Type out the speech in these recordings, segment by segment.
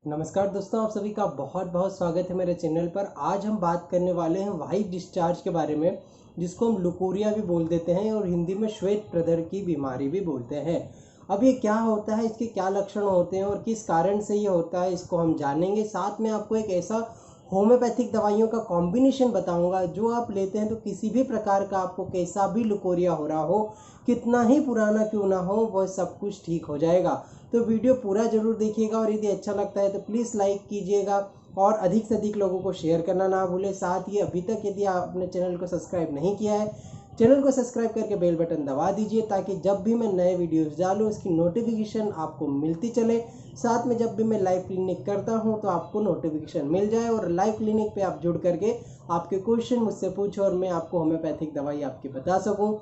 नमस्कार दोस्तों, आप सभी का बहुत बहुत स्वागत है मेरे चैनल पर। आज हम बात करने वाले हैं वाइट डिस्चार्ज के बारे में, जिसको हम लुकोरिया भी बोल देते हैं और हिंदी में श्वेत प्रदर की बीमारी भी बोलते हैं। अब ये क्या होता है, इसके क्या लक्षण होते हैं और किस कारण से ये होता है, इसको हम जानेंगे। साथ में आपको एक ऐसा होम्योपैथिक दवाइयों का कॉम्बिनेशन बताऊंगा जो आप लेते हैं तो किसी भी प्रकार का आपको कैसा भी लुकोरिया हो रहा हो, कितना ही पुराना क्यों ना हो, वह सब कुछ ठीक हो जाएगा। तो वीडियो पूरा जरूर देखिएगा और यदि अच्छा लगता है तो प्लीज़ लाइक कीजिएगा और अधिक से अधिक लोगों को शेयर करना ना भूलें। साथ ही अभी तक यदि आपने चैनल को सब्सक्राइब नहीं किया है, चैनल को सब्सक्राइब करके बेल बटन दबा दीजिए ताकि जब भी मैं नए वीडियोस डालूं उसकी नोटिफिकेशन आपको मिलती चले। साथ में जब भी मैं लाइव क्लिनिक करता हूं तो आपको नोटिफिकेशन मिल जाए और लाइव क्लिनिक पे आप जुड़ करके आपके क्वेश्चन मुझसे पूछो और मैं आपको होम्योपैथिक दवाई आपकी बता सकूं।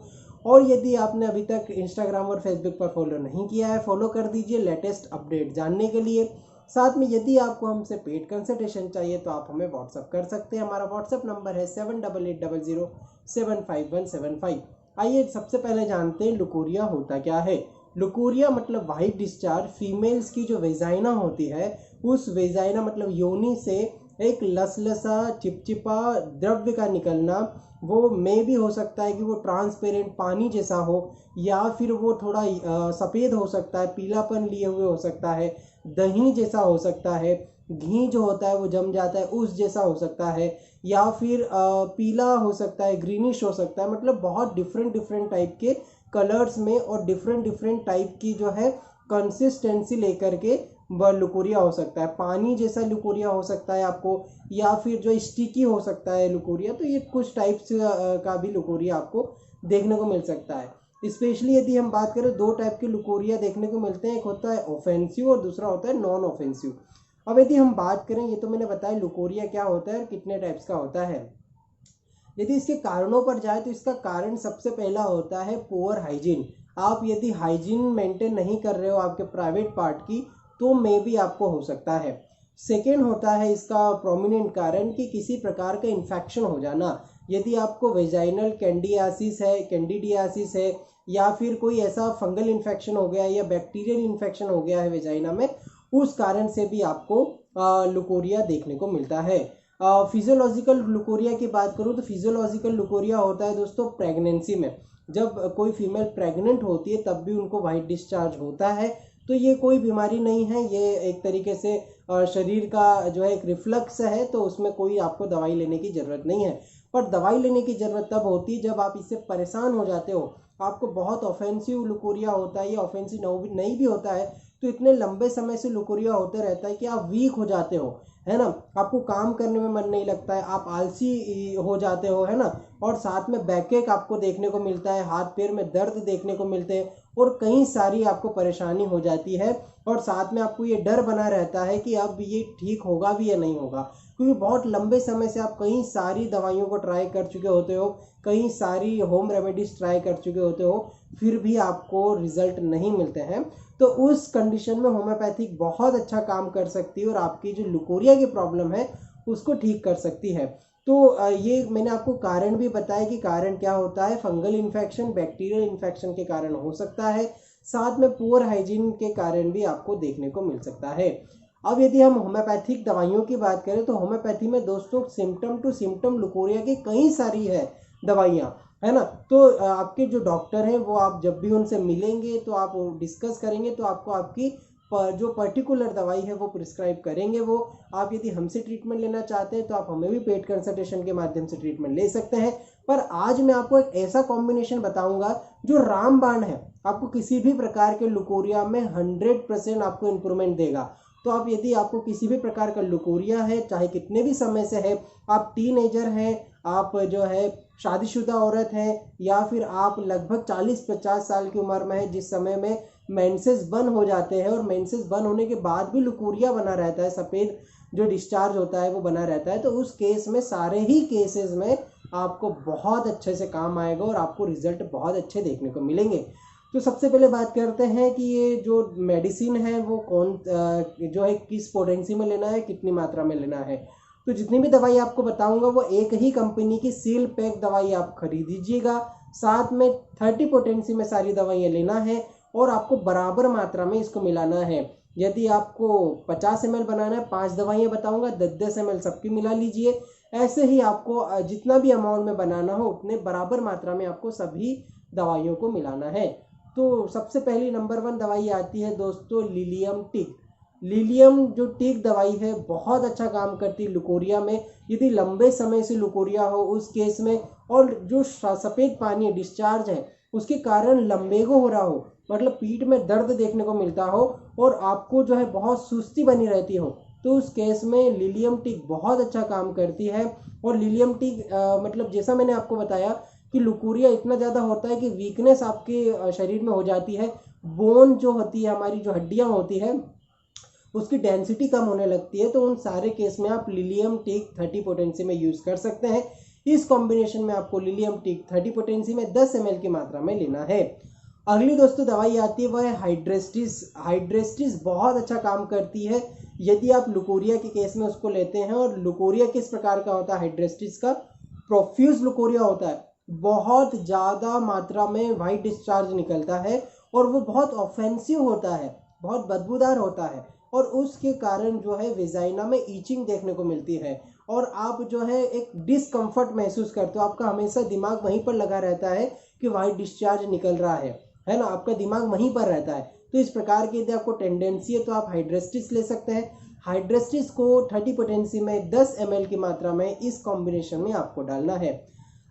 और यदि आपने अभी तक इंस्टाग्राम और फेसबुक पर फॉलो नहीं किया है, फॉलो कर दीजिए लेटेस्ट अपडेट जानने के लिए। साथ में यदि आपको हमसे पेड कंसल्टेशन चाहिए तो आप हमें व्हाट्सअप कर सकते हैं। हमारा व्हाट्सअप नंबर है 7880075175। आइए सबसे पहले जानते हैं लुकोरिया होता क्या है। लुकोरिया मतलब वाइट डिस्चार्ज। फीमेल्स की जो वेजाइना होती है, उस वेजाइना मतलब योनि से एक लसलसा चिपचिपा द्रव्य का निकलना। वो में भी हो सकता है कि वो ट्रांसपेरेंट पानी जैसा हो, या फिर वो थोड़ा सफ़ेद हो सकता है, पीलापन लिए हुए हो सकता है, दही जैसा हो सकता है, घी जो होता है वो जम जाता है उस जैसा हो सकता है, या फिर पीला हो सकता है, ग्रीनिश हो सकता है। मतलब बहुत डिफरेंट डिफरेंट टाइप के कलर्स में और डिफरेंट डिफरेंट टाइप की जो है कंसिस्टेंसी लेकर के वह लुकोरिया हो सकता है। पानी जैसा लुकोरिया हो सकता है आपको, या फिर जो स्टिकी हो सकता है लुकोरिया। तो ये कुछ टाइप्स का भी लुकोरिया आपको देखने को मिल सकता है। स्पेशली यदि हम बात करें, दो टाइप के लुकोरिया देखने को मिलते हैं, एक होता है ऑफेंसिव और दूसरा होता है नॉन ऑफेंसिव। अब यदि हम बात करें, ये तो मैंने बताया लुकोरिया क्या होता है और कितने टाइप्स का होता है। यदि इसके कारणों पर जाए तो इसका कारण सबसे पहला होता है पुअर हाइजीन। आप यदि हाइजीन मेंटेन नहीं कर रहे हो आपके प्राइवेट पार्ट की, तो मे भी आपको हो सकता है। सेकेंड होता है इसका प्रोमिनेंट कारण कि किसी प्रकार का इन्फेक्शन हो जाना। यदि आपको वेजाइनल कैंडिडियासिस है, या फिर कोई ऐसा फंगल इन्फेक्शन हो गया है या बैक्टीरियल इन्फेक्शन हो गया है वेजाइना में, उस कारण से भी आपको लुकोरिया देखने को मिलता है। फिजियोलॉजिकल लुकोरिया की बात करूं तो फिजियोलॉजिकल लुकोरिया होता है दोस्तों प्रेगनेंसी में। जब कोई फीमेल प्रेग्नेंट होती है तब भी उनको वाइट डिस्चार्ज होता है। तो ये कोई बीमारी नहीं है, ये एक तरीके से शरीर का जो है एक रिफ्लक्स है, तो उसमें कोई आपको दवाई लेने की ज़रूरत नहीं है। पर दवाई लेने की ज़रूरत तब होती है जब आप इससे परेशान हो जाते हो, आपको बहुत ऑफेंसिव लुकोरिया होता है या ऑफेंसिव नहीं भी होता है, तो इतने लंबे समय से लुकोरिया होते रहता है कि आप वीक हो जाते हो, है ना। आपको काम करने में मन नहीं लगता है, आप आलसी हो जाते हो, है ना। और साथ में बैकएक आपको देखने को मिलता है, हाथ पैर में दर्द देखने को मिलते हैं और कई सारी आपको परेशानी हो जाती है। और साथ में आपको ये डर बना रहता है कि अब ये ठीक होगा भी या नहीं होगा, क्योंकि बहुत लंबे समय से आप कई सारी दवाइयों को ट्राई कर चुके होते हो, कई सारी होम रेमेडीज ट्राई कर चुके होते हो, फिर भी आपको रिजल्ट नहीं मिलते हैं। तो उस कंडीशन में होम्योपैथिक बहुत अच्छा काम कर सकती है और आपकी जो लुकोरिया की प्रॉब्लम है उसको ठीक कर सकती है। तो ये मैंने आपको कारण भी बताया कि कारण क्या होता है। फंगल इन्फेक्शन, बैक्टीरियल इन्फेक्शन के कारण हो सकता है, साथ में पुअर हाइजीन के कारण भी आपको देखने को मिल सकता है। अब यदि हम होम्योपैथिक दवाइयों की बात करें तो होम्योपैथी में दोस्तों सिम्टम टू सिम्टम लुकोरिया की कई सारी है दवाइयाँ, है ना। तो आपके जो डॉक्टर हैं वो आप जब भी उनसे मिलेंगे तो आप डिस्कस करेंगे तो आपको आपकी जो पर्टिकुलर दवाई है वो प्रिस्क्राइब करेंगे वो। आप यदि हमसे ट्रीटमेंट लेना चाहते हैं तो आप हमें भी पेड कंसल्टेशन के माध्यम से ट्रीटमेंट ले सकते हैं। पर आज मैं आपको एक ऐसा कॉम्बिनेशन बताऊंगा जो रामबाण है, आपको किसी भी प्रकार के लुकोरिया में 100% आपको इंप्रूवमेंट देगा। तो आप यदि आपको किसी भी प्रकार का लुकोरिया है, चाहे कितने भी समय से है, आप टीनेजर हैं, आप जो है शादीशुदा औरत है, या फिर आप लगभग 40-50 साल की उम्र में है, जिस समय में मेंसेस बंद हो जाते हैं और मेंसेस बंद होने के बाद भी लुकोरिया बना रहता है, सफ़ेद जो डिस्चार्ज होता है वो बना रहता है, तो उस केस में सारे ही केसेस में आपको बहुत अच्छे से काम आएगा और आपको रिजल्ट बहुत अच्छे देखने को मिलेंगे। तो सबसे पहले बात करते हैं कि ये जो मेडिसिन है वो कौन जो है किस पोटेंसी में लेना है, कितनी मात्रा में लेना है। तो जितनी भी दवाई आपको बताऊंगा वो एक ही कंपनी की सील पैक दवाई आप खरीद लीजिएगा। साथ में 30 पोटेंसी में सारी दवाइयाँ लेना है और आपको बराबर मात्रा में इसको मिलाना है। यदि आपको 50 ml बनाना है, 5 दवाइयाँ बताऊंगा, 10-10 ml सबकी मिला लीजिए। ऐसे ही आपको जितना भी अमाउंट में बनाना हो उतने बराबर मात्रा में आपको सभी दवाइयों को मिलाना है। तो सबसे पहली नंबर 1 दवाई आती है दोस्तों लिलियम टिक। लिलियम जो टिक दवाई है बहुत अच्छा काम करती है लुकोरिया में। यदि लंबे समय से लुकोरिया हो उस केस में, और जो सफ़ेद पानी डिस्चार्ज है उसके कारण लंबेगो हो रहा हो, मतलब पीठ में दर्द देखने को मिलता हो और आपको जो है बहुत सुस्ती बनी रहती हो, तो उस केस में लिलियम टिक बहुत अच्छा काम करती है। और लिलियम टिक मतलब जैसा मैंने आपको बताया कि लुकोरिया इतना ज़्यादा होता है कि वीकनेस आपके शरीर में हो जाती है। बोन जो होती है, हमारी जो हड्डियाँ होती है, उसकी डेंसिटी कम होने लगती है। तो उन सारे केस में आप लिलियम टिक 30 पोटेंसी में यूज़ कर सकते हैं। इस कॉम्बिनेशन में आपको लिलियम टिक 30 पोटेंसी में 10 ml की मात्रा में लेना है। अगली दोस्तों दवाई आती है वह है हाइड्रेस्टिस। हाइड्रेस्टिस बहुत अच्छा काम करती है यदि आप लुकोरिया के केस में उसको लेते हैं। और लुकोरिया किस प्रकार का होता है हाइड्रेस्टिस का? प्रोफ्यूज लुकोरिया होता है, बहुत ज़्यादा मात्रा में वाइट डिस्चार्ज निकलता है और वो बहुत ऑफेंसिव होता है, बहुत बदबूदार होता है, और उसके कारण जो है वेजाइना में ईचिंग देखने को मिलती है और आप जो है एक डिस्कम्फर्ट महसूस करते हो। आपका हमेशा दिमाग वहीं पर लगा रहता है कि वाइट डिस्चार्ज निकल रहा है ना, आपका दिमाग वहीं पर रहता है। तो इस प्रकार की यदि आपको टेंडेंसी है तो आप हाइड्रेस्टिस ले सकते हैं। हाइड्रेस्टिस को 30 पोटेंसी में 10 ml की मात्रा में इस कॉम्बिनेशन में आपको डालना है।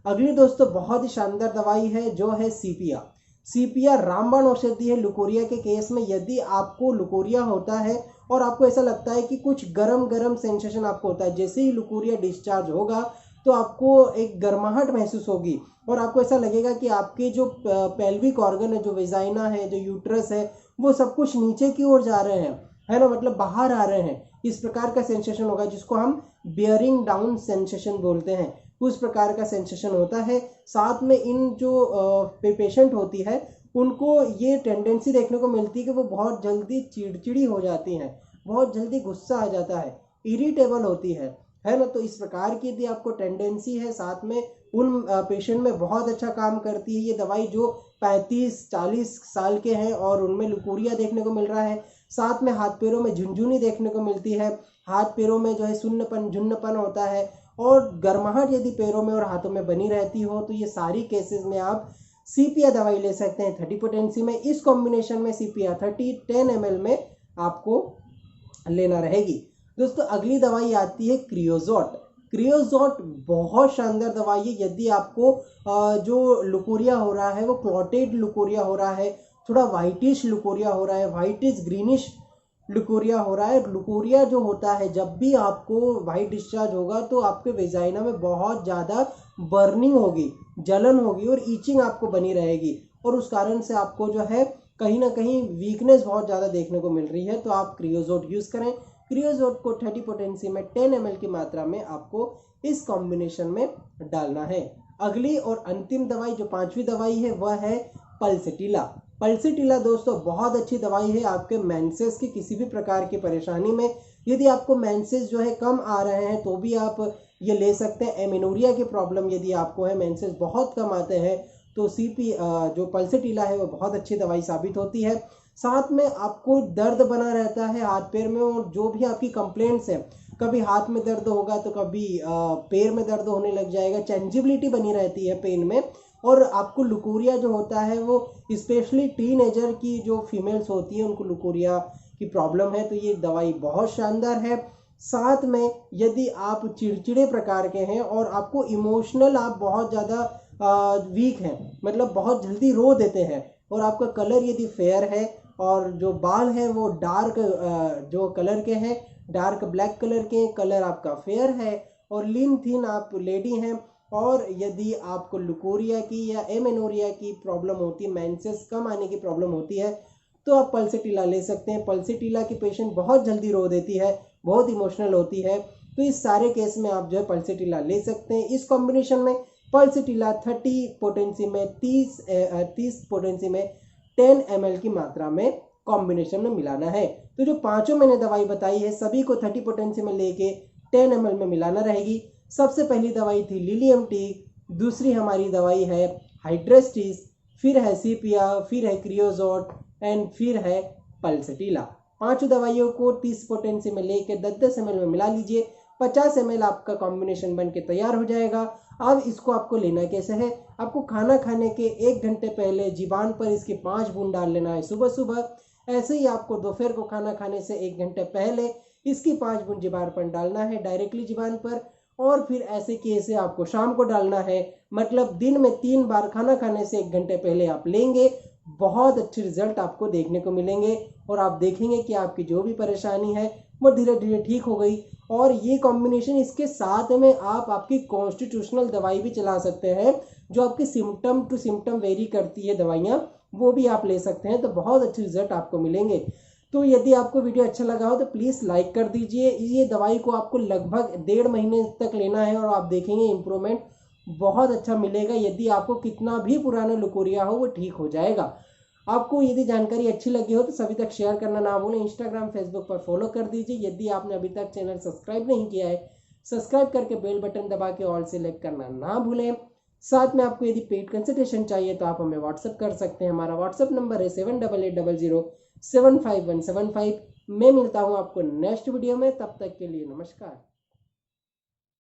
अगली दोस्तों बहुत ही शानदार दवाई है जो है सीपिया। सीपिया रामबाण औषधि है लुकोरिया के केस में। यदि आपको लुकोरिया होता है और आपको ऐसा लगता है कि कुछ गरम गरम सेंसेशन आपको होता है, जैसे ही लुकोरिया डिस्चार्ज होगा तो आपको एक गर्माहट महसूस होगी और आपको ऐसा लगेगा कि आपके जो पेल्विक ऑर्गन है, जो वेजाइना है, जो यूट्रस है, वो सब कुछ नीचे की ओर जा रहे हैं, है ना, मतलब बाहर आ रहे हैं। इस प्रकार का सेंसेशन होगा जिसको हम बियरिंग डाउन सेंसेशन बोलते हैं। उस प्रकार का सेंसेशन होता है। साथ में इन जो पेशेंट होती है उनको ये टेंडेंसी देखने को मिलती है कि वो बहुत जल्दी चिड़चिड़ी हो जाती हैं, बहुत जल्दी गुस्सा आ जाता है, इरिटेबल होती है ना। तो इस प्रकार की यदि आपको टेंडेंसी है, साथ में उन पेशेंट में बहुत अच्छा काम करती है ये दवाई जो 35-40 साल के हैं और उनमें लुकोरिया देखने को मिल रहा है। साथ में हाथ पैरों में झुनझुनी देखने को मिलती है, हाथ पैरों में जो है सुन्नपन झुन्नपन होता है और गर्माहट यदि पैरों में और हाथों में बनी रहती हो, तो ये सारी केसेस में आप सीपिया दवाई ले सकते हैं 30 पोटेंसी में। इस कॉम्बिनेशन में सीपिया 10 ml में आपको लेना रहेगी। दोस्तों अगली दवाई आती है क्रियोजोट। क्रियोजोट बहुत शानदार दवाई है यदि आपको जो लुकोरिया हो रहा है वो क्लॉटेड लुकोरिया हो रहा है, थोड़ा वाइटिश लुकोरिया हो रहा है, वाइटिश ग्रीनिश लुकोरिया हो रहा है। लुकोरिया जो होता है जब भी आपको वाइट डिस्चार्ज होगा तो आपके वेजाइना में बहुत ज़्यादा बर्निंग होगी, जलन होगी और ईचिंग आपको बनी रहेगी और उस कारण से आपको जो है कहीं ना कहीं वीकनेस बहुत ज़्यादा देखने को मिल रही है। तो आप क्रियोजोट यूज़ करें। क्रियोजोट को 30 पोटेंसी में 10 ml की मात्रा में आपको इस कॉम्बिनेशन में डालना है। अगली और अंतिम दवाई जो 5वीं दवाई है वह है पल्सेटिला। पल्सेटिला दोस्तों बहुत अच्छी दवाई है आपके मेंसेस की किसी भी प्रकार की परेशानी में। यदि आपको मेंसेस जो है कम आ रहे हैं तो भी आप ये ले सकते हैं। एमेनोरिया की प्रॉब्लम यदि आपको है, मेंसेस बहुत कम आते हैं, तो जो पल्सेटिला है वो बहुत अच्छी दवाई साबित होती है। साथ में आपको दर्द बना रहता है हाथ पैर में और जो भी आपकी कंप्लेंट्स हैं, कभी हाथ में दर्द होगा तो कभी पैर में दर्द होने लग जाएगा, चेंजिबिलिटी बनी रहती है पेन में, और आपको लुकोरिया जो होता है वो स्पेशली टीनेजर की जो फीमेल्स होती हैं उनको लुकोरिया की प्रॉब्लम है, तो ये दवाई बहुत शानदार है। साथ में यदि आप चिड़चिड़े प्रकार के हैं और आपको इमोशनल आप बहुत ज़्यादा वीक हैं, मतलब बहुत जल्दी रो देते हैं, और आपका कलर यदि फेयर है और जो बाल हैं वो डार्क जो कलर के हैं, डार्क ब्लैक कलर के, कलर आपका फेयर है और लीन थीन आप लेडी हैं, और यदि आपको लुकोरिया की या एमेनोरिया की प्रॉब्लम होती है, मेंसेस कम आने की प्रॉब्लम होती है, तो आप पल्सेटिला ले सकते हैं। पल्सेटिला की पेशेंट बहुत जल्दी रो देती है, बहुत इमोशनल होती है, तो इस सारे केस में आप जो है पल्सेटिला ले सकते हैं। इस कॉम्बिनेशन में पल्सेटिला 30 पोटेंसी में 30 पोटेंसी में 10 ml की मात्रा में कॉम्बिनेशन में मिलाना है। तो जो पांचों मैंने दवाई बताई है सभी को 30 पोटेंसी में लेके 10 ml में मिलाना रहेगी। सबसे पहली दवाई थी लिलियम टिक, दूसरी हमारी दवाई है हाइड्रेस्टिस, फिर है सीपिया, फिर है क्रियोजोट एंड फिर है पल्सेटिला। पांचों दवाइयों को 30 पोटेंसी में लेकर 10-10 ml में मिला लीजिए। 50 ml आपका कॉम्बिनेशन बन के तैयार हो जाएगा। अब इसको आपको लेना कैसे है, आपको खाना खाने के 1 घंटे पहले जीवान पर इसकी 5 बूंद डाल लेना है सुबह सुबह। ऐसे ही आपको दोपहर को खाना खाने से 1 घंटे पहले इसकी 5 बूंद जीवान पर डालना है, डायरेक्टली जीवान पर। और फिर ऐसे केसे आपको शाम को डालना है, मतलब दिन में 3 बार खाना खाने से 1 घंटे पहले आप लेंगे। बहुत अच्छे रिजल्ट आपको देखने को मिलेंगे और आप देखेंगे कि आपकी जो भी परेशानी है वो धीरे धीरे ठीक हो गई। और ये कॉम्बिनेशन इसके साथ में आप आपकी कॉन्स्टिट्यूशनल दवाई भी चला सकते हैं, जो आपकी सिम्टम टू सिम्टम वेरी करती है दवाइयाँ, वो भी आप ले सकते हैं। तो बहुत अच्छे रिजल्ट आपको मिलेंगे। तो यदि आपको वीडियो अच्छा लगा हो तो प्लीज़ लाइक कर दीजिए। ये दवाई को आपको लगभग 1.5 महीने तक लेना है और आप देखेंगे इम्प्रूवमेंट बहुत अच्छा मिलेगा। यदि आपको कितना भी पुराना लुकोरिया हो वो ठीक हो जाएगा। आपको यदि जानकारी अच्छी लगी हो तो सभी तक शेयर करना ना भूलें। इंस्टाग्राम फेसबुक पर फॉलो कर दीजिए। यदि आपने अभी तक चैनल सब्सक्राइब नहीं किया है, सब्सक्राइब करके बेल बटन दबा के ऑल सेलेक्ट करना ना भूलें। साथ में आपको यदि पेड कंसल्टेशन चाहिए तो आप हमें व्हाट्सअप कर सकते हैं। हमारा व्हाट्सअप नंबर है 7880075175। मैं मिलता हूँ आपको नेक्स्ट वीडियो में, तब तक के लिए नमस्कार।